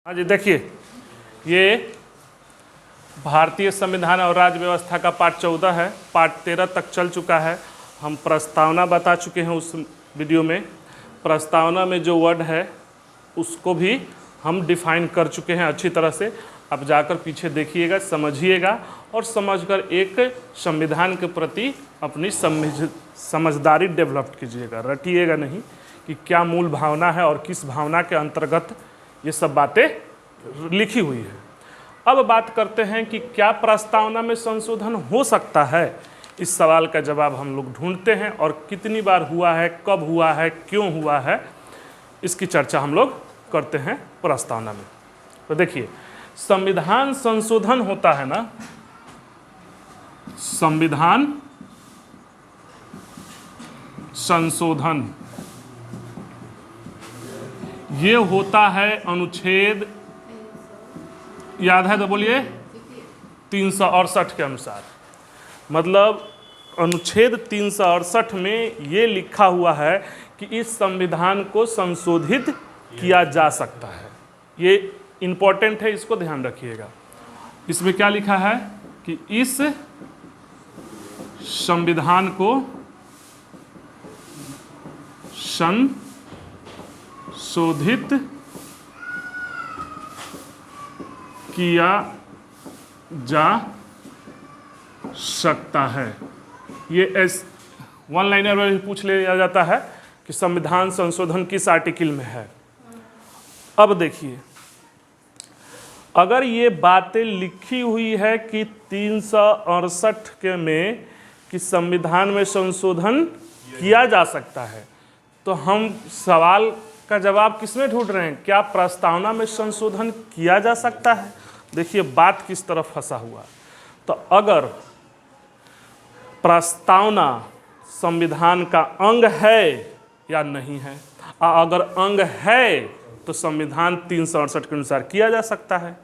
हाँ जी, देखिए ये भारतीय संविधान और राज्य व्यवस्था का पार्ट 14 है। पार्ट 13 तक चल चुका है। हम प्रस्तावना बता चुके हैं उस वीडियो में। प्रस्तावना में जो वर्ड है उसको भी हम डिफाइन कर चुके हैं अच्छी तरह से। आप जाकर पीछे देखिएगा, समझिएगा और समझकर एक संविधान के प्रति अपनी समझदारी डेवलप कीजिएगा। रटिएगा नहीं कि क्या मूल भावना है और किस भावना के अंतर्गत ये सब बातें लिखी हुई है। अब बात करते हैं कि क्या प्रस्तावना में संशोधन हो सकता है। इस सवाल का जवाब हम लोग ढूंढते हैं और कितनी बार हुआ है, कब हुआ है, क्यों हुआ है, इसकी चर्चा हम लोग करते हैं प्रस्तावना में। तो देखिए, संविधान संशोधन होता है ना, संविधान संशोधन ये होता है अनुच्छेद, याद है तो बोलिए, 368 के अनुसार। मतलब अनुच्छेद 368 में ये लिखा हुआ है कि इस संविधान को संशोधित किया जा सकता है। ये इंपॉर्टेंट है, इसको ध्यान रखिएगा। इसमें क्या लिखा है कि इस संविधान को संशोधित किया जा सकता है। ये वन लाइनर में भी पूछ लिया जाता है कि संविधान संशोधन किस आर्टिकल में है। अब देखिए, अगर ये बातें लिखी हुई है कि 368 के में कि संविधान में संशोधन किया जा सकता है, तो हम सवाल का जवाब किसमें ढूंढ रहे हैं? क्या प्रस्तावना में संशोधन किया जा सकता है? देखिए बात किस तरफ फंसा हुआ। तो अगर प्रस्तावना संविधान का अंग है या नहीं है, अगर अंग है तो संविधान 368 के अनुसार किया जा सकता है,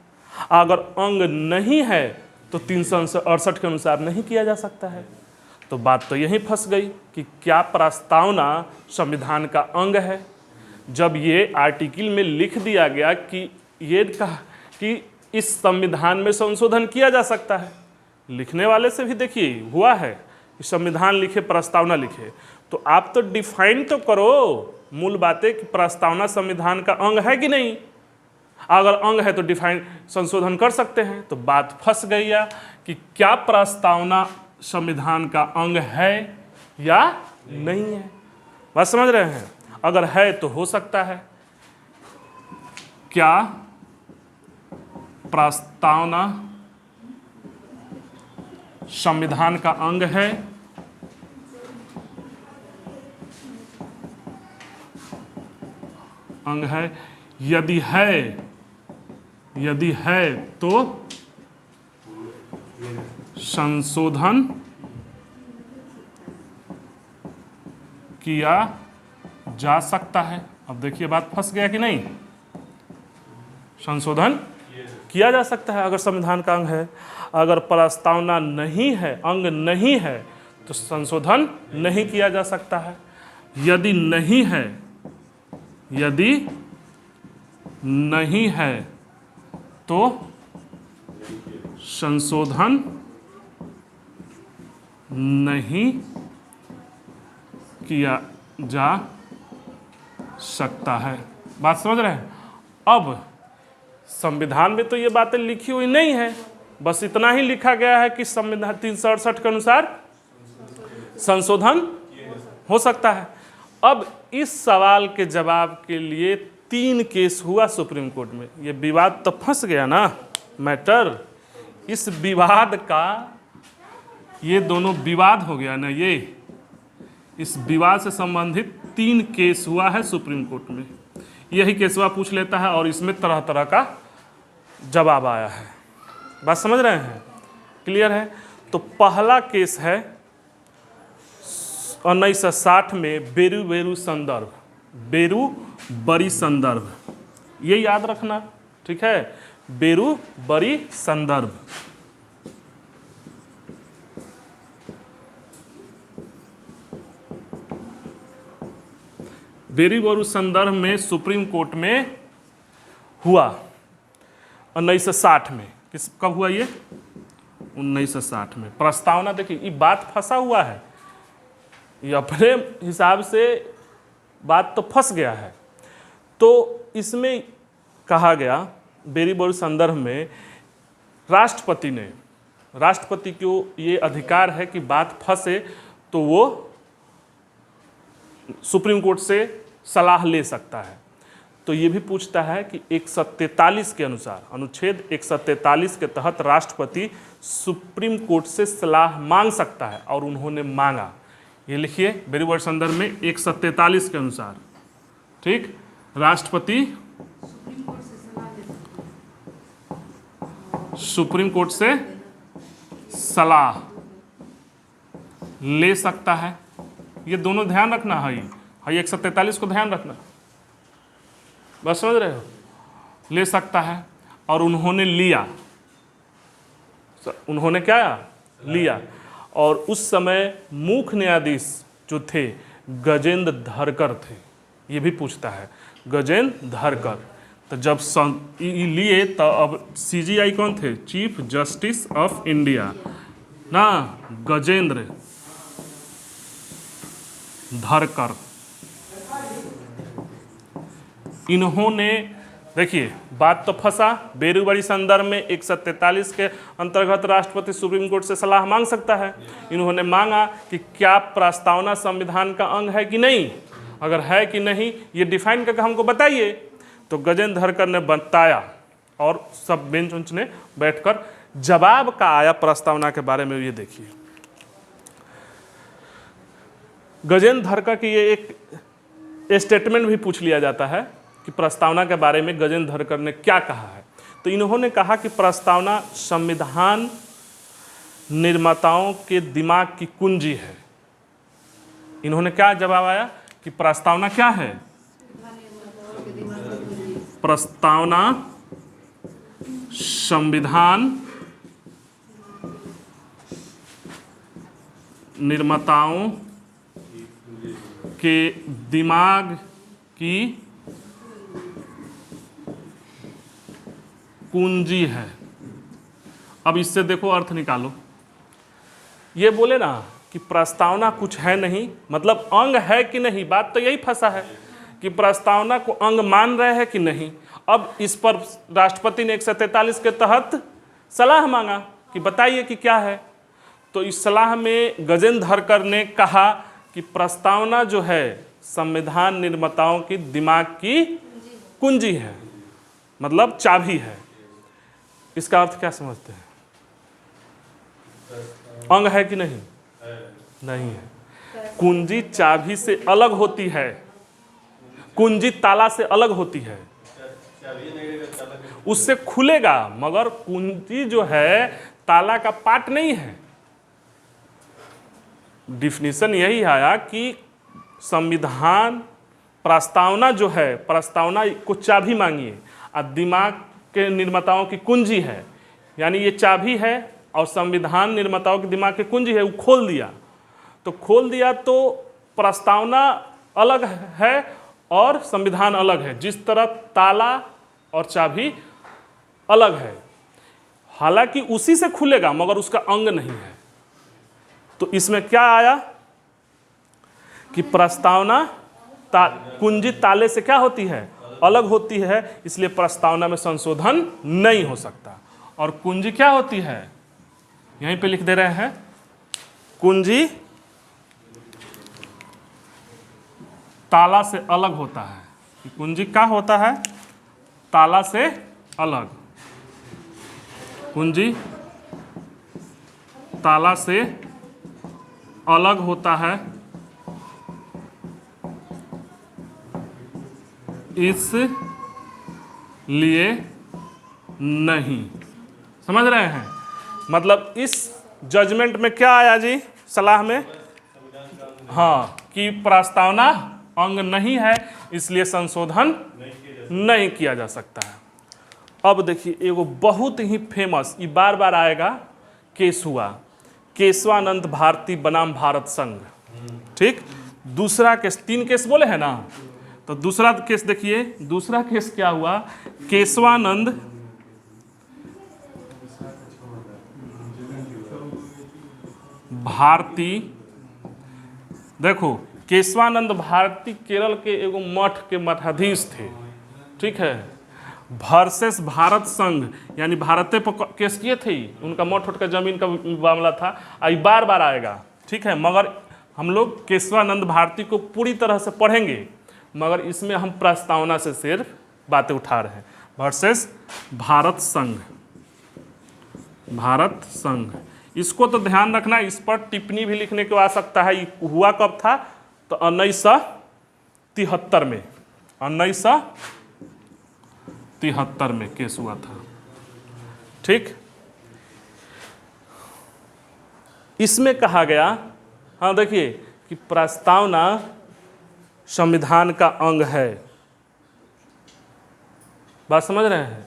अगर अंग नहीं है तो 368 के अनुसार नहीं किया जा सकता है। तो बात तो यहीं फंस गई कि क्या प्रस्तावना संविधान का अंग है। जब ये आर्टिकल में लिख दिया गया कि ये कहा कि इस संविधान में संशोधन किया जा सकता है, लिखने वाले से भी देखिए हुआ है कि संविधान लिखे, प्रस्तावना लिखे, तो आप तो डिफाइन तो करो मूल बातें कि प्रस्तावना संविधान का अंग है कि नहीं। अगर अंग है तो डिफाइन संशोधन कर सकते हैं। तो बात फंस गई है कि क्या प्रस्तावना संविधान का अंग है या नहीं है। बात समझ रहे हैं? अगर है तो हो सकता है। क्या प्रस्तावना संविधान का अंग है? अंग है। यदि है तो संशोधन किया जा सकता है। अब देखिए बात फंस गया कि नहीं। संशोधन किया जा सकता है अगर संविधान का अंग है। अगर प्रस्तावना नहीं है, अंग नहीं है, तो संशोधन नहीं किया जा सकता है। यदि नहीं है तो संशोधन नहीं किया जा सकता है। बात समझ रहे हैं? अब संविधान में तो ये बातें लिखी हुई नहीं है, बस इतना ही लिखा गया है कि संविधान 368 के अनुसार संशोधन हो सकता है। अब इस सवाल के जवाब के लिए 3 केस हुआ सुप्रीम कोर्ट में। ये विवाद तो फंस गया ना, मैटर। इस विवाद का, ये दोनों विवाद हो गया ना, ये इस विवाद से संबंधित 3 केस हुआ है सुप्रीम कोर्ट में। यही केसवा पूछ लेता है और इसमें तरह तरह का जवाब आया है। बात समझ रहे हैं? क्लियर है? तो पहला केस है 1960 में बेरू-बरी संदर्भ। ये याद रखना, ठीक है? बेरू-बरी संदर्भ। बेरी बोरू संदर्भ में सुप्रीम कोर्ट में हुआ 1960 में। कब हुआ ये? 1960 में। प्रस्तावना देखिए, ये बात फंसा हुआ है, ये अपने हिसाब से बात तो फंस गया है। तो इसमें कहा गया बेरीबोरी संदर्भ में राष्ट्रपति को ये अधिकार है कि बात फंसे तो वो सुप्रीम कोर्ट से सलाह ले सकता है। तो ये भी पूछता है कि 143 के अनुसार, अनुच्छेद 143 के तहत राष्ट्रपति सुप्रीम कोर्ट से सलाह मांग सकता है, और उन्होंने मांगा। ये लिखिए बेरीबोरी संदर्भ में 143 के अनुसार, ठीक, राष्ट्रपति सुप्रीम कोर्ट से सलाह ले सकता है। ये दोनों ध्यान रखना है, 143 को ध्यान रखना, बस समझ रहे हो, ले सकता है। और उन्होंने लिया, उन्होंने क्या लिया। और उस समय मुख्य न्यायाधीश जो थे गजेंद्र धरकर थे। ये भी पूछता है गजेंद्र धरकर। तो जब लिए तो अब CJI कौन थे? चीफ जस्टिस ऑफ इंडिया ना, गजेंद्र धरकर। इन्होंने, देखिए बात तो फंसा, बेरीबोरी संदर्भ में 143 के अंतर्गत राष्ट्रपति सुप्रीम कोर्ट से सलाह मांग सकता है। इन्होंने मांगा कि क्या प्रस्तावना संविधान का अंग है कि नहीं, अगर है कि नहीं ये डिफाइन करके हमको बताइए। तो गजेंद्र धरकर ने बताया और सब बेंच उंच ने बैठकर जवाब का आया प्रस्तावना के बारे में। ये देखिए गजेंद्र धरकर की ये एक स्टेटमेंट भी पूछ लिया जाता है कि प्रस्तावना के बारे में गजेंद्र धरकर ने क्या कहा है। तो इन्होंने कहा कि प्रस्तावना संविधान निर्माताओं के दिमाग की कुंजी है। इन्होंने क्या जवाब आया कि प्रस्तावना क्या है? प्रस्तावना संविधान निर्माताओं के दिमाग की कुंजी है। अब इससे देखो अर्थ निकालो। ये बोले ना कि प्रस्तावना कुछ है नहीं, मतलब अंग है कि नहीं, बात तो यही फंसा है कि प्रस्तावना को अंग मान रहे हैं कि नहीं। अब इस पर राष्ट्रपति ने 143 के तहत सलाह मांगा कि बताइए कि क्या है। तो इस सलाह में गजेंद्र धरकर ने कहा कि प्रस्तावना जो है संविधान निर्माताओं की दिमाग की कुंजी है, मतलब चाबी है। इसका अर्थ क्या समझते हैं? अंग है कि नहीं? नहीं है। कुंजी चाबी से अलग होती है, कुंजी ताला से अलग होती है, उससे खुलेगा, मगर कुंजी जो है ताला का पार्ट नहीं है। डिफिनीशन यही आया कि संविधान प्रस्तावना जो है, प्रस्तावना को चाबी मांगिए और दिमाग के निर्माताओं की कुंजी है, यानी ये चाबी है और संविधान निर्माताओं के दिमाग की कुंजी है। वो खोल दिया तो प्रस्तावना अलग है और संविधान अलग है, जिस तरह ताला और चाबी अलग है। हालांकि उसी से खुलेगा मगर उसका अंग नहीं है। तो इसमें क्या आया कि प्रस्तावना कुंजी ताले से क्या होती है? अलग होती है, इसलिए प्रस्तावना में संशोधन नहीं हो सकता। और कुंजी क्या होती है? यहीं पे लिख दे रहे हैं, कुंजी ताला से अलग होता है। कुंजी क्या होता है? ताला से अलग। कुंजी ताला से अलग होता है, इसलिए नहीं। समझ रहे हैं? मतलब इस जजमेंट में क्या आया जी सलाह में? हाँ, कि प्रस्तावना अंग नहीं है, इसलिए संशोधन नहीं किया जा सकता है। अब देखिए एगो बहुत ही फेमस, ये बार बार आएगा, केस हुआ केशवानंद भारती बनाम भारत संघ। ठीक, दूसरा केस, 3 केस बोले हैं ना, तो दूसरा केस देखिए। दूसरा केस क्या हुआ? केशवानंद भारती, देखो केशवानंद भारती केरल के एगो मठ के मठाधीश थे, ठीक है, वर्सेस भारत संघ, यानी भारते पर केस किए थे, उनका मठ उठ का जमीन का मामला था, आई बार बार आएगा, ठीक है, मगर हम लोग केशवानंद भारती को पूरी तरह से पढ़ेंगे, मगर इसमें हम प्रस्तावना से सिर्फ बातें उठा रहे हैं। वर्सेस भारत संघ, भारत संघ, इसको तो ध्यान रखना, इस पर टिप्पणी भी लिखने की आवश्यकता है। हुआ कब था? तो 1973 में, 1973 में केस हुआ था, ठीक। इसमें कहा गया, हाँ देखिए, कि प्रस्तावना संविधान का अंग है, बात समझ रहे हैं।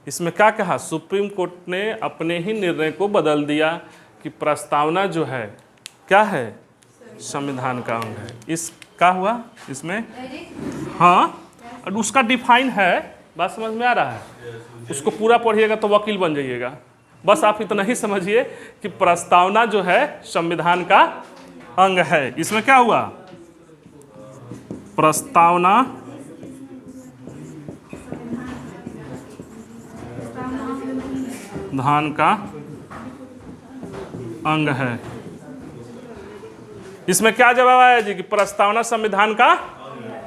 इसमें क्या कहा? सुप्रीम कोर्ट ने अपने ही निर्णय को बदल दिया कि प्रस्तावना जो है क्या है? संविधान का अंग है। इस क्या हुआ इसमें? हाँ, और उसका डिफाइन है, बात समझ में आ रहा है? उसको पूरा पढ़िएगा तो वकील बन जाइएगा। बस आप इतना ही समझिए कि प्रस्तावना जो है संविधान का अंग है। इसमें क्या हुआ? प्रस्तावना संविधान का अंग है। इसमें क्या जवाब आया जी? कि प्रस्तावना संविधान का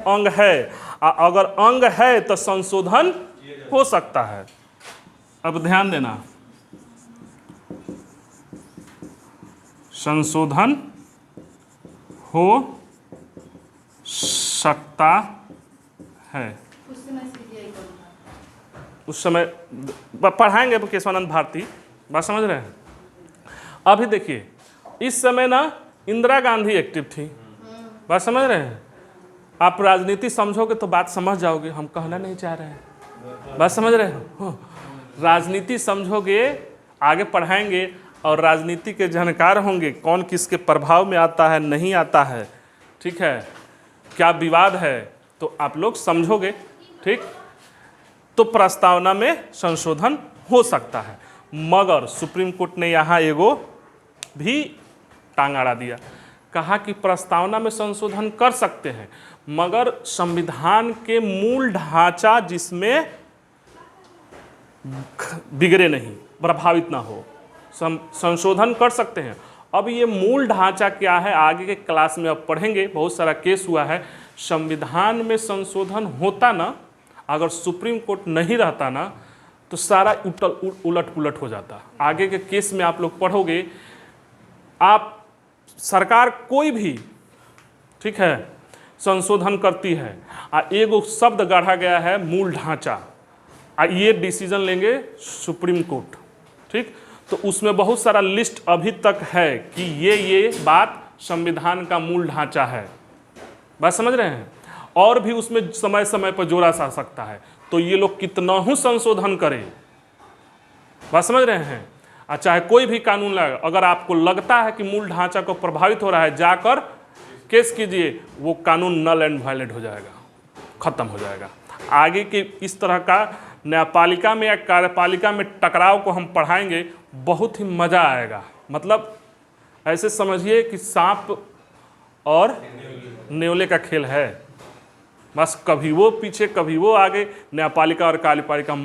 अंग है। अगर अंग है तो संशोधन हो सकता है। अब ध्यान देना, संशोधन हो सकता है। उस समय पढ़ाएंगे केशवानंद भारती, बात समझ रहे हैं। अभी देखिए, इस समय ना इंदिरा गांधी एक्टिव थी, बात समझ रहे हैं। आप राजनीति समझोगे तो बात समझ जाओगे, हम कहना नहीं चाह रहे हैं, बात समझ रहे हो। राजनीति समझोगे, आगे पढ़ाएंगे और राजनीति के जानकार होंगे, कौन किसके प्रभाव में आता है नहीं आता है, ठीक है, क्या विवाद है, तो आप लोग समझोगे, ठीक। तो प्रस्तावना में संशोधन हो सकता है, मगर सुप्रीम कोर्ट ने यहाँ एगो भी टांग अड़ा दिया, कहा कि प्रस्तावना में संशोधन कर सकते हैं, मगर संविधान के मूल ढांचा जिसमें बिगड़े नहीं, प्रभावित ना हो, संशोधन कर सकते हैं। अब ये मूल ढांचा क्या है, आगे के क्लास में अब पढ़ेंगे। बहुत सारा केस हुआ है, संविधान में संशोधन होता ना, अगर सुप्रीम कोर्ट नहीं रहता ना, तो सारा उलट पुलट हो जाता। आगे के केस में आप लोग पढ़ोगे, आप सरकार कोई भी, ठीक है, संशोधन करती है, एगो शब्द गढ़ा गया है मूल ढांचा, ये डिसीजन लेंगे सुप्रीम कोर्ट, ठीक। तो उसमें बहुत सारा लिस्ट अभी तक है कि ये बात संविधान का मूल ढांचा है, बात समझ रहे हैं। और भी उसमें समय समय पर जोड़ा जा सकता है, तो ये लोग कितना ही संशोधन करें, बात समझ रहे हैं। चाहे कोई भी कानून लगे, अगर आपको लगता है कि मूल ढांचा को प्रभावित हो रहा है, जाकर केस कीजिए, वो कानून नल एंड वायलेट हो जाएगा, खत्म हो जाएगा। आगे के इस तरह का न्यायपालिका में या कार्यपालिका में टकराव को हम पढ़ाएंगे, बहुत ही मज़ा आएगा। मतलब ऐसे समझिए कि सांप और नेवले का खेल है, बस कभी वो पीछे कभी वो आगे। न्यायपालिका और कार्यपालिका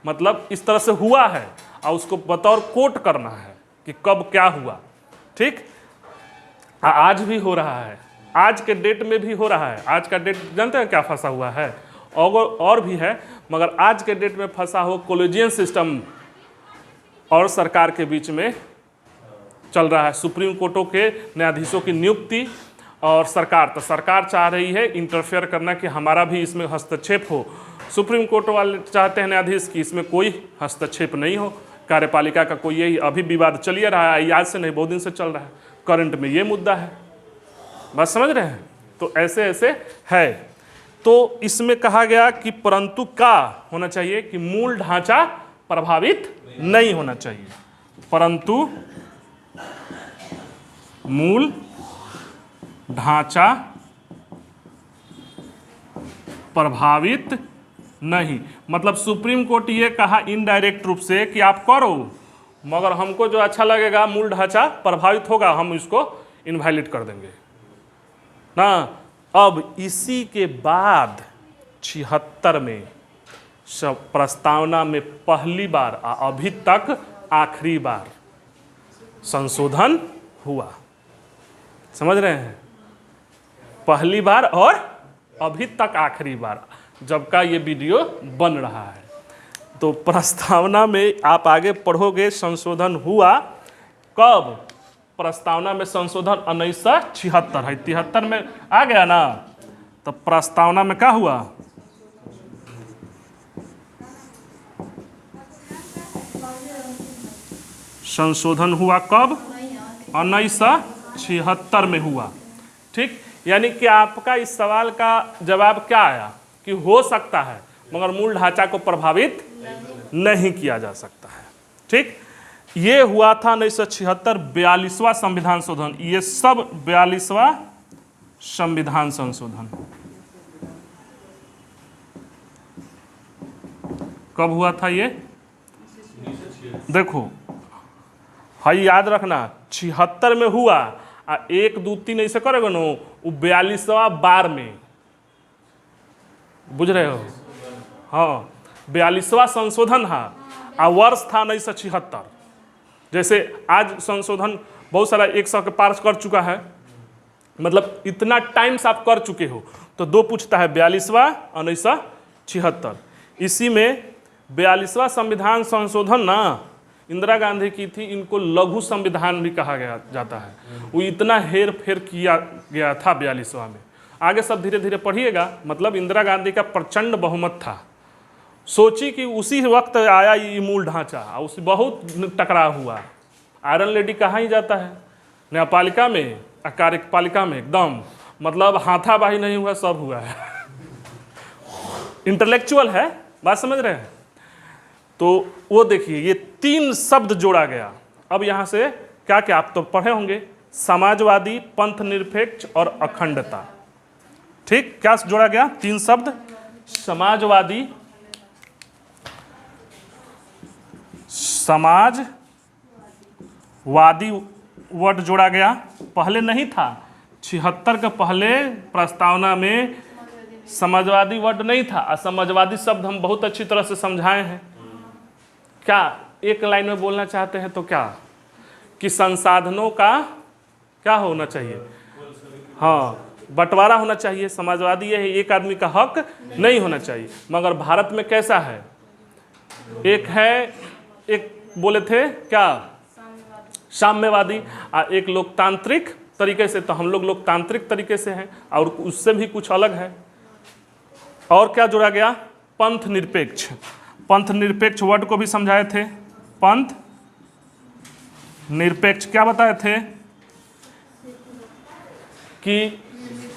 मतलब इस तरह से हुआ है, और उसको बतौर कोट करना है कि कब क्या हुआ, ठीक। आज भी हो रहा है, आज के डेट में भी हो रहा है। आज का डेट जानते हैं क्या फंसा हुआ है? और भी है, मगर आज के डेट में फंसा हो कॉलेजियन सिस्टम और सरकार के बीच में चल रहा है। सुप्रीम कोर्टों के न्यायाधीशों की नियुक्ति और सरकार, तो सरकार चाह रही है इंटरफेयर करना कि हमारा भी इसमें हस्तक्षेप हो। सुप्रीम कोर्ट वाले चाहते हैं न्यायाधीश कि इसमें कोई हस्तक्षेप नहीं हो। कार्यपालिका का कोई यही अभी विवाद चल ही रहा है, आज से नहीं, बहुत दिन से चल रहा है, करंट में ये मुद्दा है, बात समझ रहे हैं। तो ऐसे ऐसे है। तो इसमें कहा गया कि परंतु क्या होना चाहिए कि मूल ढांचा प्रभावित नहीं होना चाहिए, परंतु मूल ढांचा प्रभावित नहीं। मतलब सुप्रीम कोर्ट ये कहा इनडायरेक्ट रूप से कि आप करो, मगर हमको जो अच्छा लगेगा, मूल ढांचा प्रभावित होगा, हम इसको इनवैलिड कर देंगे ना। अब इसी के बाद 76 में प्रस्तावना में पहली बार अभी तक आखिरी बार संशोधन हुआ। समझ रहे हैं? पहली बार और अभी तक आखिरी बार, जब का ये वीडियो बन रहा है। तो प्रस्तावना में आप आगे पढ़ोगे संशोधन हुआ कब? प्रस्तावना में संशोधन 1976 है, 73 में आ गया ना। तो प्रस्तावना में क्या हुआ? संशोधन हुआ कब? 1976 में हुआ। ठीक, यानी कि आपका इस सवाल का जवाब क्या आया कि हो सकता है मगर मूल ढांचा को प्रभावित नहीं किया जा सकता है। ठीक, ये हुआ था 1976 42वां संविधान संशोधन। ये सब 42वां संविधान संशोधन कब हुआ था? ये देखो, हाई याद रखना, 76 में हुआ, 1 2 3 ऐसे करेगा ना, वो 42वां बार में, बुझ रहे हो? हाँ, 42वां संशोधन है, वर्ष था 1976। जैसे आज संशोधन बहुत सारा 100 के पार कर चुका है, मतलब इतना टाइम्स आप कर चुके हो। तो 2 पूछता है 42वां 1976। इसी में 42वां संविधान संशोधन ना इंदिरा गांधी की थी, इनको लघु संविधान भी कहा गया जाता है। वो इतना हेर फेर किया गया था 42वां में। आगे सब धीरे धीरे पढ़िएगा। मतलब इंदिरा गांधी का प्रचंड बहुमत था। सोची कि उसी वक्त आया ये मूल ढांचा, उसी बहुत टकराव हुआ। आयरन लेडी कहाँ ही जाता है, न्यायपालिका में, कार्यपालिका में एकदम, मतलब हाथाबाही नहीं हुआ, सब हुआ है। इंटेलेक्चुअल है, बात समझ रहे हैं? तो वो देखिए, ये 3 शब्द जोड़ा गया। अब यहाँ से क्या क्या आप तो पढ़े होंगे, समाजवादी, पंथ निरपेक्ष और अखंडता। ठीक, क्या जोड़ा गया? 3 शब्द, समाजवादी, समाजवादी वर्ड जोड़ा गया। पहले नहीं था, 76 के पहले प्रस्तावना में समाजवादी वर्ड नहीं था। असमाजवादी शब्द हम बहुत अच्छी तरह से समझाए हैं। क्या एक लाइन में बोलना चाहते हैं तो क्या, कि संसाधनों का क्या होना चाहिए? हाँ, बंटवारा होना चाहिए। समाजवादी ये है, एक आदमी का हक नहीं होना चाहिए। मगर भारत में कैसा है? एक है, एक बोले थे क्या, साम्यवादी, और एक लोकतांत्रिक तरीके से। तो हम लोग लोकतांत्रिक तरीके से हैं, और उससे भी कुछ अलग है। और क्या जोड़ा गया? पंथ निरपेक्ष। पंथ निरपेक्ष वर्ड को भी समझाए थे। पंथ निरपेक्ष क्या बताए थे? कि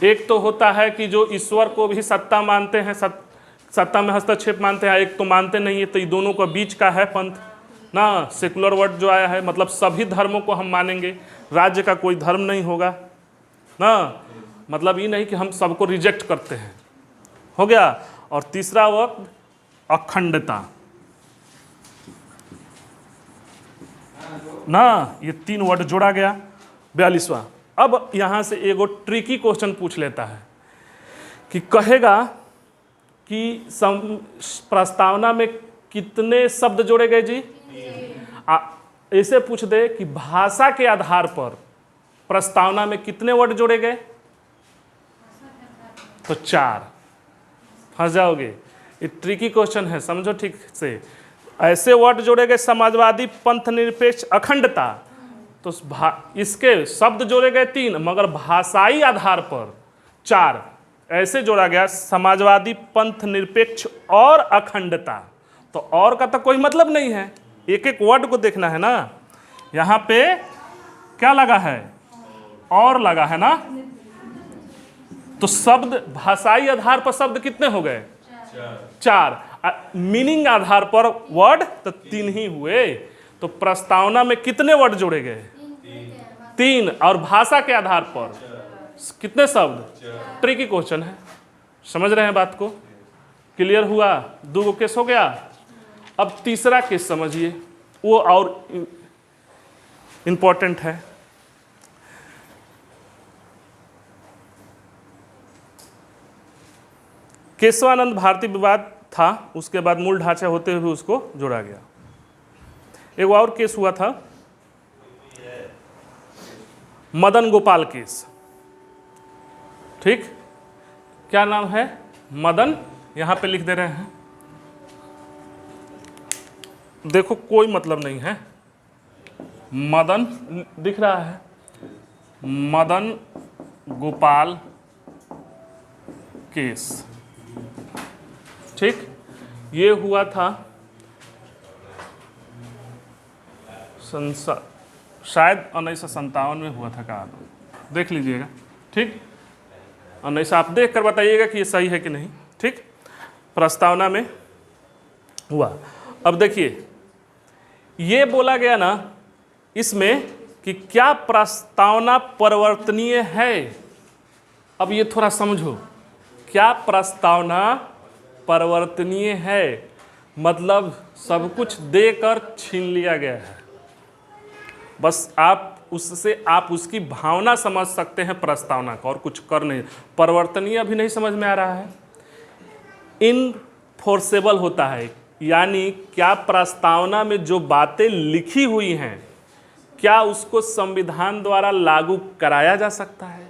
एक तो होता है कि जो ईश्वर को भी सत्ता मानते हैं, सत्ता में हस्तक्षेप मानते हैं, एक तो मानते नहीं है। तो ये दोनों को बीच का है पंथ ना। सेकुलर वर्ड जो आया है, मतलब सभी धर्मों को हम मानेंगे, राज्य का कोई धर्म नहीं होगा ना। मतलब ये नहीं कि हम सबको रिजेक्ट करते हैं, हो गया। और तीसरा वर्ड अखंडता ना। ये 3 वर्ड जोड़ा गया 42वां। अब यहां से एगो ट्रिकी क्वेश्चन पूछ लेता है कि कहेगा कि प्रस्तावना में कितने शब्द जोड़े गए जी? ऐसे पूछ दे कि भाषा के आधार पर प्रस्तावना में कितने वर्ड जोड़े गए? तो 4। फंस जाओगे, ये ट्रिकी क्वेश्चन है, समझो ठीक से। ऐसे वर्ड जोड़े गए समाजवादी, पंथ निरपेक्ष, अखंडता। तो इसके शब्द जोड़े गए 3, मगर भाषाई आधार पर 4 ऐसे जोड़ा गया, समाजवादी, पंथ निरपेक्ष और अखंडता। तो और का तो कोई मतलब नहीं है, एक एक वर्ड को देखना है ना। यहाँ पे क्या लगा है? और लगा है ना। तो शब्द भाषाई आधार पर शब्द कितने हो गए? 4। मीनिंग आधार पर वर्ड तो 3 ही हुए। तो प्रस्तावना में कितने वर्ड जोड़े गए? 3। और भाषा के आधार पर कितने शब्द? ट्रिकी क्वेश्चन है, समझ रहे हैं बात को? क्लियर हुआ? 2 केस हो गया। अब तीसरा केस समझिए, वो और इंपॉर्टेंट है। केशवानंद भारतीय विवाद था, उसके बाद मूल ढांचा होते हुए उसको जोड़ा गया। एक और केस हुआ था, मदन गोपाल केस। ठीक, क्या नाम है? मदन, यहां पे लिख दे रहे हैं, देखो कोई मतलब नहीं है, मदन दिख रहा है, मदन गोपाल केस। ठीक, ये हुआ था शायद 1957 में हुआ था, कहा देख लीजिएगा। ठीक, 19 आप देख कर बताइएगा कि ये सही है कि नहीं। ठीक, प्रस्तावना में हुआ। अब देखिए, ये बोला गया ना इसमें कि क्या प्रस्तावना परिवर्तनीय है। अब ये थोड़ा समझो, क्या प्रस्तावना परिवर्तनीय है, मतलब सब कुछ देकर छीन लिया गया है। बस आप उससे आप उसकी भावना समझ सकते हैं प्रस्तावना का, और कुछ कर नहीं। परिवर्तनीय अभी नहीं समझ में आ रहा है। इनफोर्सेबल होता है, यानी क्या प्रस्तावना में जो बातें लिखी हुई हैं, क्या उसको संविधान द्वारा लागू कराया जा सकता है।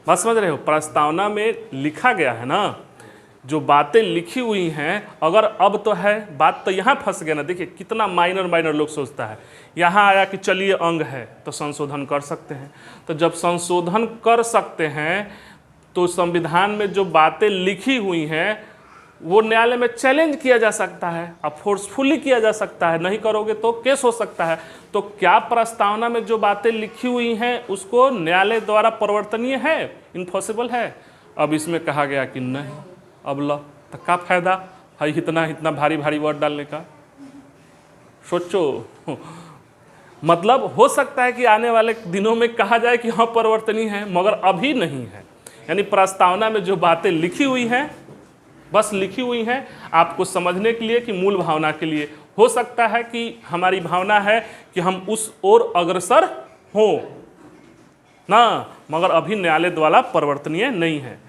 बात समझ रहे हो? प्रस्तावना में लिखा गया है ना, जो बातें लिखी हुई हैं, अगर अब तो है, बात तो यहाँ फंस गया ना। देखिए कितना माइनर लोग सोचता है, यहाँ आया कि चलिए अंग है तो संशोधन कर सकते हैं। तो जब संशोधन कर सकते हैं तो संविधान में जो बातें लिखी हुई हैं वो न्यायालय में चैलेंज किया जा सकता है, अब फोर्सफुली किया जा सकता है, नहीं करोगे तो केस हो सकता है। तो क्या प्रस्तावना में जो बातें लिखी हुई हैं उसको न्यायालय द्वारा परिवर्तनीय है, इन्फॉर्सेबल है? अब इसमें कहा गया कि नहीं। अब लो तो क्या फायदा है इतना भारी वर्ड डालने का? सोचो, मतलब हो सकता है कि आने वाले दिनों में कहा जाए कि हाँ परिवर्तनीय है, मगर अभी नहीं है। यानी प्रस्तावना में जो बातें लिखी हुई हैं, बस लिखी हुई हैं आपको समझने के लिए कि मूल भावना के लिए। हो सकता है कि हमारी भावना है कि हम उस ओर अग्रसर हों ना, मगर अभी न्यायालय द्वारा परिवर्तनीय नहीं है।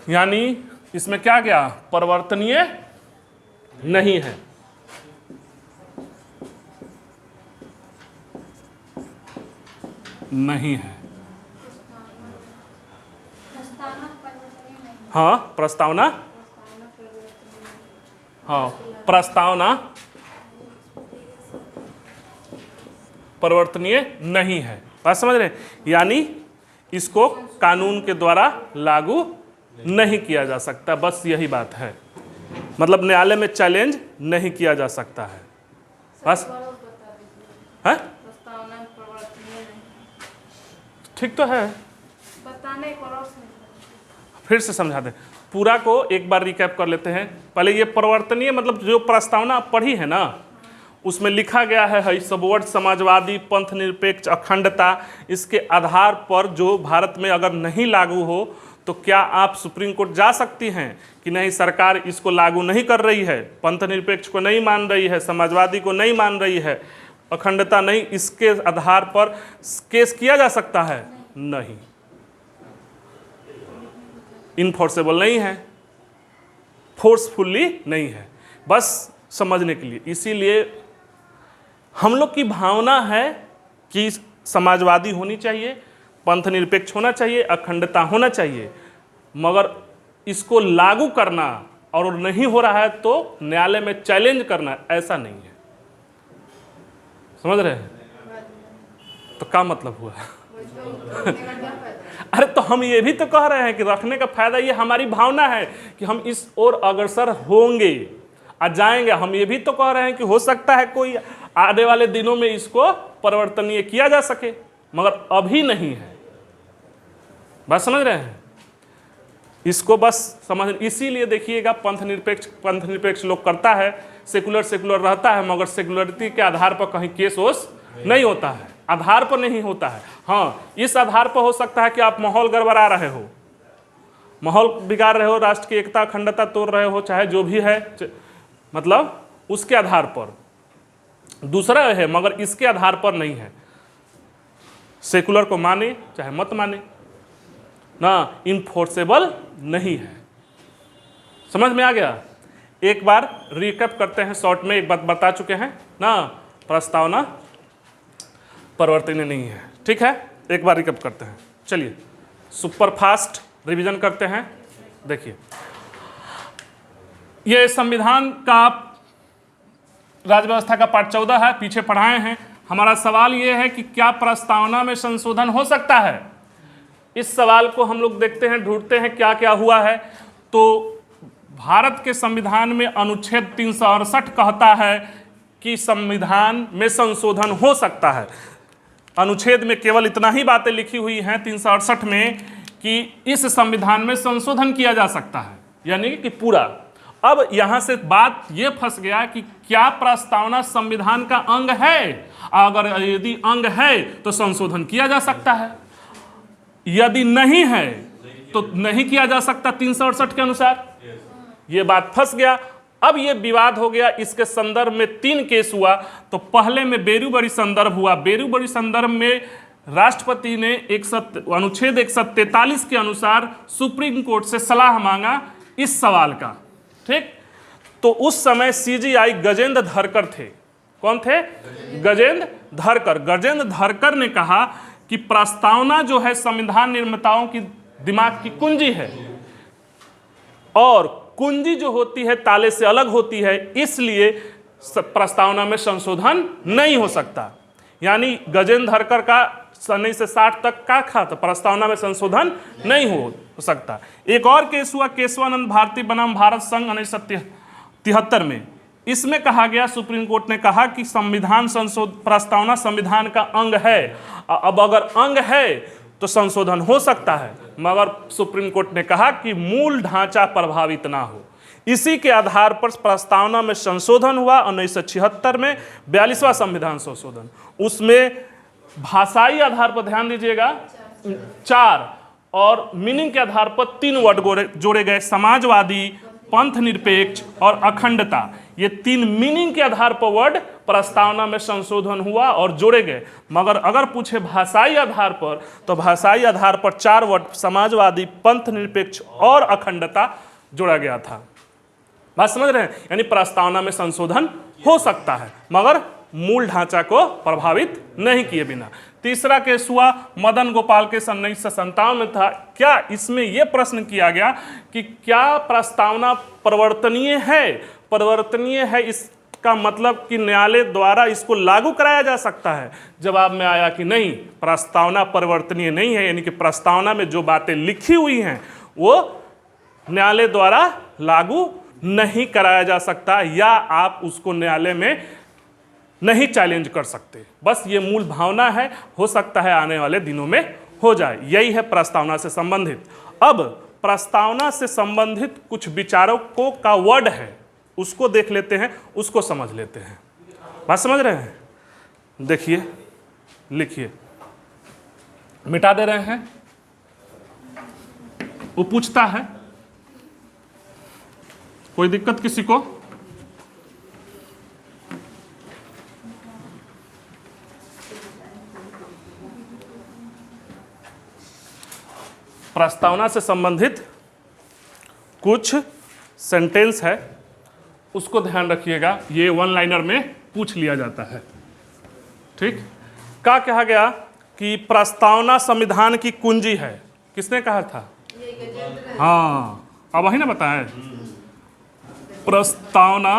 यानी इसमें क्या गया? परिवर्तनीय नहीं है। नहीं है, हाँ प्रस्तावना, हाँ प्रस्तावना परिवर्तनीय नहीं है। बात समझ रहे हैं? यानी इसको कानून के द्वारा लागू नहीं किया जा सकता, बस यही बात है। मतलब न्यायालय में चैलेंज नहीं किया जा सकता है, बस है। ठीक तो है, बताने को फिर से समझा दें, पूरा को एक बार रिकैप कर लेते हैं। पहले ये परिवर्तनीय मतलब जो प्रस्तावना पढ़ी है ना, उसमें लिखा गया है सब वर्ड समाजवादी, पंथ निरपेक्ष, अखंडता, इसके आधार पर जो भारत में अगर नहीं लागू हो तो क्या आप सुप्रीम कोर्ट जा सकती हैं कि नहीं सरकार इसको लागू नहीं कर रही है, पंथ निरपेक्ष को नहीं मान रही है, समाजवादी को नहीं मान रही है, अखंडता नहीं, इसके आधार पर केस किया जा सकता है? नहीं, इनफोर्सेबल नहीं है, फोर्सफुली नहीं है, बस समझने के लिए। इसीलिए हम लोग की भावना है कि समाजवादी होनी चाहिए, पंथ निरपेक्ष होना चाहिए, अखंडता होना चाहिए, मगर इसको लागू करना और नहीं हो रहा है तो न्यायालय में चैलेंज करना, ऐसा नहीं है। समझ रहे हैं? तो क्या मतलब हुआ? अरे तो हम ये भी तो कह रहे हैं कि रखने का फायदा ये हमारी भावना है कि हम इस ओर अग्रसर होंगे आ जाएंगे। हम ये भी तो कह रहे हैं कि हो सकता है कोई आने वाले दिनों में इसको परिवर्तनीय किया जा सके, मगर अभी नहीं है। बात समझ रहे हैं? इसको बस समझ, इसीलिए देखिएगा पंथ निरपेक्ष लोग करता है, सेकुलर रहता है, मगर सेकुलरिटी के आधार पर कहीं केस वोस नहीं होता है, आधार पर नहीं होता है। हाँ, इस आधार पर हो सकता है कि आप माहौल गड़बड़ा रहे हो, माहौल बिगाड़ रहे हो, राष्ट्र की एकता अखंडता तोड़ रहे हो, चाहे जो भी है, मतलब उसके आधार पर दूसरा है मगर इसके आधार पर नहीं है। सेकुलर को माने चाहे मत माने ना, इनफोर्सेबल नहीं है। समझ में आ गया? एक बार रिकैप करते हैं शॉर्ट में, एक बात बता चुके हैं ना, प्रस्तावना परिवर्तनीय नहीं है। ठीक है, एक बार रिकैप करते हैं। चलिए सुपर फास्ट रिवीजन करते हैं। देखिए ये संविधान का राज्य व्यवस्था का पार्ट 14 है, पीछे पढ़ाए हैं। हमारा सवाल ये है कि क्या प्रस्तावना में संशोधन हो सकता है? इस सवाल को हम लोग देखते हैं, ढूंढते हैं क्या क्या हुआ है। तो भारत के संविधान में अनुच्छेद 368 कहता है कि संविधान में संशोधन हो सकता है। अनुच्छेद में केवल इतना ही बातें लिखी हुई हैं 368 में कि इस संविधान में संशोधन किया जा सकता है, यानी कि पूरा। अब यहां से बात ये फंस गया कि क्या प्रस्तावना संविधान का अंग है? अगर यदि अंग है तो संशोधन किया जा सकता है, यदि नहीं है तो नहीं किया जा सकता 368 के अनुसार। ये बात फंस गया। अब ये विवाद हो गया। इसके संदर्भ में 3 केस हुआ। तो पहले में बेरूबरी संदर्भ हुआ। बेरूबरी संदर्भ में राष्ट्रपति ने अनुच्छेद 143 के अनुसार सुप्रीम कोर्ट से सलाह मांगा इस सवाल का। ठीक, तो उस समय सीजीआई गजेंद्र धरकर थे। कौन थे? गजेंद्र धरकर। गजेंद्र धरकर ने कहा कि प्रस्तावना जो है संविधान निर्माताओं की दिमाग की कुंजी है, और कुंजी जो होती है ताले से अलग होती है, इसलिए प्रस्तावना में संशोधन नहीं हो सकता। यानी गजेंद्र धरकर का 1960 तक का था, तो प्रस्तावना में संशोधन नहीं हो सकता। एक और केस हुआ केशवानंद भारती बनाम भारत संघ 1973 में। इसमें कहा गया, सुप्रीम कोर्ट ने कहा कि संविधान प्रस्तावना संविधान का अंग है। अब अगर अंग है तो संशोधन हो सकता है, मगर सुप्रीम कोर्ट ने कहा कि मूल ढांचा प्रभावित ना हो। इसी के आधार पर प्रस्तावना में संशोधन हुआ 1976 में, 42वां संविधान संशोधन। उसमें भाषाई आधार पर ध्यान दीजिएगा 4 और मीनिंग के आधार पर 3 वर्ड जोड़े गए, समाजवादी, पंथ निरपेक्ष और अखंडता। ये 3 मीनिंग के आधार पर वर्ड प्रस्तावना में संशोधन हुआ और जोड़े गए। मगर अगर पूछे भाषाई आधार पर, तो भाषाई आधार पर 4 वर्ड समाजवादी, पंथ निरपेक्ष और अखंडता जोड़ा गया था। बात समझ रहे हैं? यानी प्रस्तावना में संशोधन हो सकता है, मगर मूल ढांचा को प्रभावित नहीं किए बिना। तीसरा केस हुआ मदन गोपाल के 1957 में था। क्या इसमें यह प्रश्न किया गया कि क्या प्रस्तावना परिवर्तनीय है? परिवर्तनीय है इसका मतलब कि न्यायालय द्वारा इसको लागू कराया जा सकता है? जवाब में आया कि नहीं, प्रस्तावना परिवर्तनीय नहीं है। यानी कि प्रस्तावना में जो बातें लिखी हुई हैं वो न्यायालय द्वारा लागू नहीं कराया जा सकता, या आप उसको न्यायालय में नहीं चैलेंज कर सकते। बस ये मूल भावना है, हो सकता है आने वाले दिनों में हो जाए। यही है प्रस्तावना से संबंधित। अब प्रस्तावना से संबंधित कुछ विचारकों का वर्ड है, उसको देख लेते हैं, उसको समझ लेते हैं। बात समझ रहे हैं? देखिए, लिखिए, मिटा दे रहे हैं। वो पूछता है, कोई दिक्कत किसी को? प्रस्तावना से संबंधित कुछ सेंटेंस है, उसको ध्यान रखिएगा। ये 1 लाइनर में पूछ लिया जाता है। ठीक, क्या कहा गया कि प्रस्तावना संविधान की कुंजी है? किसने कहा था? हाँ, अब वही ना बताएं। प्रस्तावना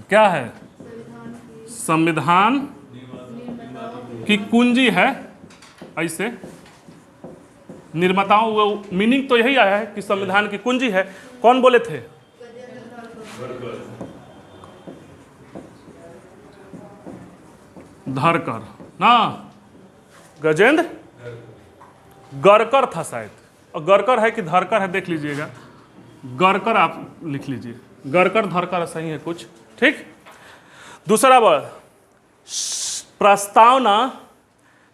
क्या है? संविधान की कुंजी है। ऐसे निर्माताओं, वो मीनिंग तो यही आया है कि संविधान की कुंजी है। कौन बोले थे? धरकर ना, गजेंद्र गरकर था शायद। और गरकर है कि धरकर है, देख लीजिएगा। गरकर आप लिख लीजिए, गरकर धरकर सही है कुछ। ठीक, दूसरा वर्ड, प्रस्तावना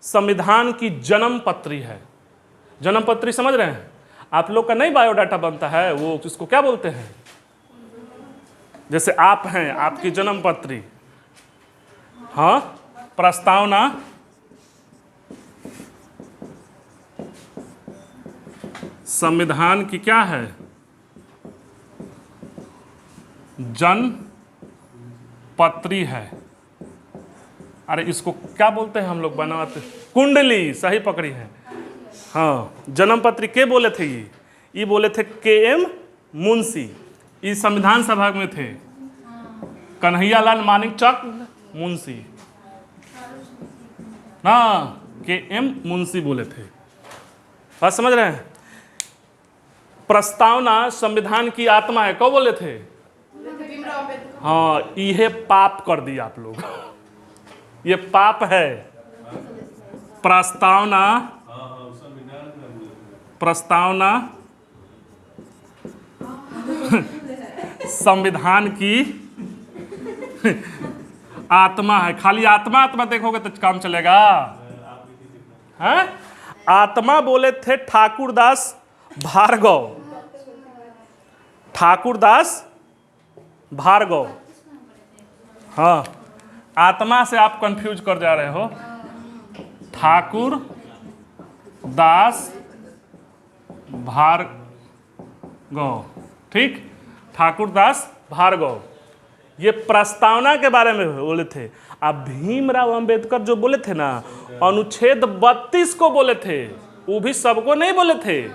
संविधान की जन्म पत्री है। जन्म पत्री समझ रहे हैं? आप लोग का नहीं बायोडाटा बनता है, वो उसको क्या बोलते हैं? जैसे आप हैं, आपकी जन्म पत्री, हाँ, प्रस्तावना संविधान की क्या है? जनपत्री है। अरे इसको क्या बोलते हैं हम लोग बनाते? कुंडली, सही पकड़ी है। हाँ, जन्मपत्री के बोले थे? ये बोले थे के.एम. मुंशी। ये संविधान सभा में थे कन्हैयालाल मानिकचक मुंशी ना, के.एम. मुंशी बोले थे। बात समझ रहे हैं? प्रस्तावना संविधान की आत्मा है, कब बोले थे? हाँ, ये पाप कर दिया आप लोग। ये पाप है। प्रस्तावना संविधान की आत्मा है। खाली आत्मा आत्मा देखोगे तो काम चलेगा? हैं? आत्मा बोले थे ठाकुरदास भार्गव। ठाकुरदास भार्गव। हाँ, आत्मा से आप कंफ्यूज कर जा रहे हो। ठाकुर दास भार्गव, ठीक, ठाकुरदास भार्गव। ये प्रस्तावना के बारे में बोले थे। अब भीमराव अंबेडकर जो बोले थे ना, अनुच्छेद 32 को बोले थे, वो भी सबको नहीं बोले थे।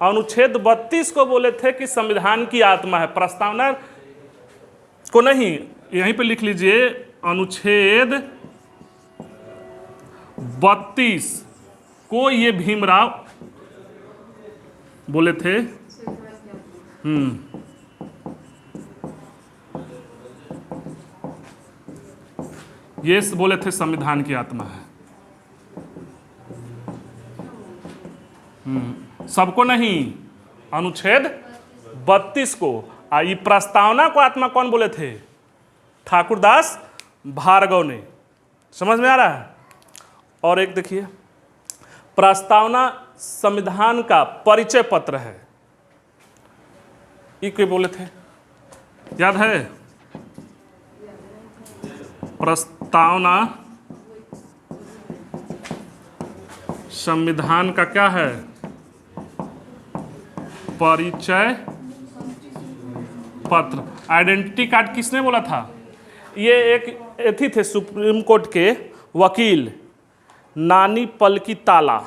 अनुच्छेद 32 को बोले थे कि संविधान की आत्मा है, प्रस्तावना को नहीं। यहीं पे लिख लीजिए, अनुच्छेद 32 को ये भीमराव बोले थे। ये बोले थे संविधान की आत्मा है। सबको नहीं, अनुच्छेद 32 को। ये प्रस्तावना को आत्मा कौन बोले थे? ठाकुरदास भार्गव ने। समझ में आ रहा है? और एक देखिए, प्रस्तावना संविधान का परिचय पत्र है। ये क्यों बोले थे, याद है? प्रस्तावना संविधान का क्या है? परिचय पत्र। आइडेंटिटी कार्ड किसने बोला था? ये एक एथी थे सुप्रीम कोर्ट के वकील, नानी पलकी ताला।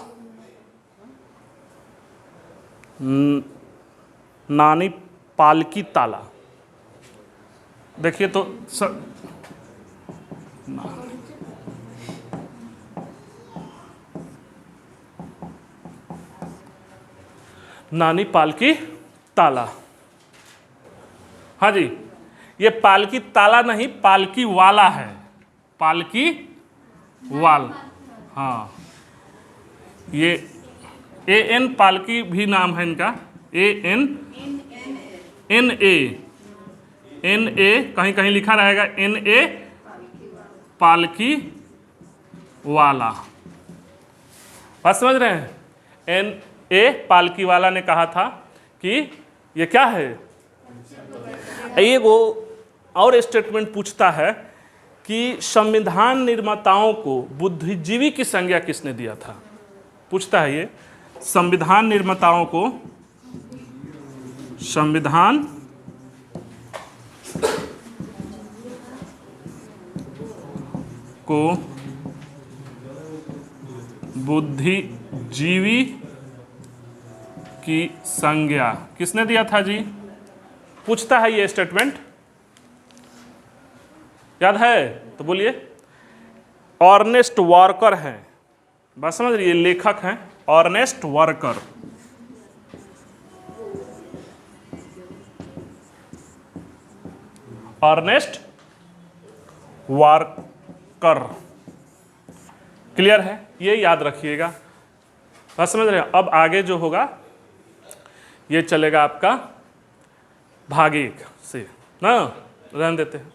नानी पालकी ताला। देखिए तो नानी पालकी ताला। हाँ जी, ये पालकी ताला नहीं, पालकी वाला है। पालकी वाल, हाँ। ये A.N. पालकी भी नाम है इनका। A.N. N.A. कहीं कहीं लिखा रहेगा N.A. पालकी वाला। बात समझ रहे हैं? N.A. पालकी वाला ने कहा था कि ये क्या है। ये वो और स्टेटमेंट पूछता है कि संविधान निर्माताओं को बुद्धिजीवी की संज्ञा किसने दिया था? पूछता है ये, संविधान निर्माताओं को, संविधान को बुद्धिजीवी की संज्ञा किसने दिया था जी? पूछता है ये स्टेटमेंट, याद है? तो बोलिए। अर्नेस्ट वार्कर हैं। बात समझ रही है? लेखक हैं Ernest Barker. Ernest Barker, clear है? ये याद रखिएगा। बात समझ रहे हैं? अब आगे जो होगा ये चलेगा आपका भाग 1 से ना, रहने देते हैं।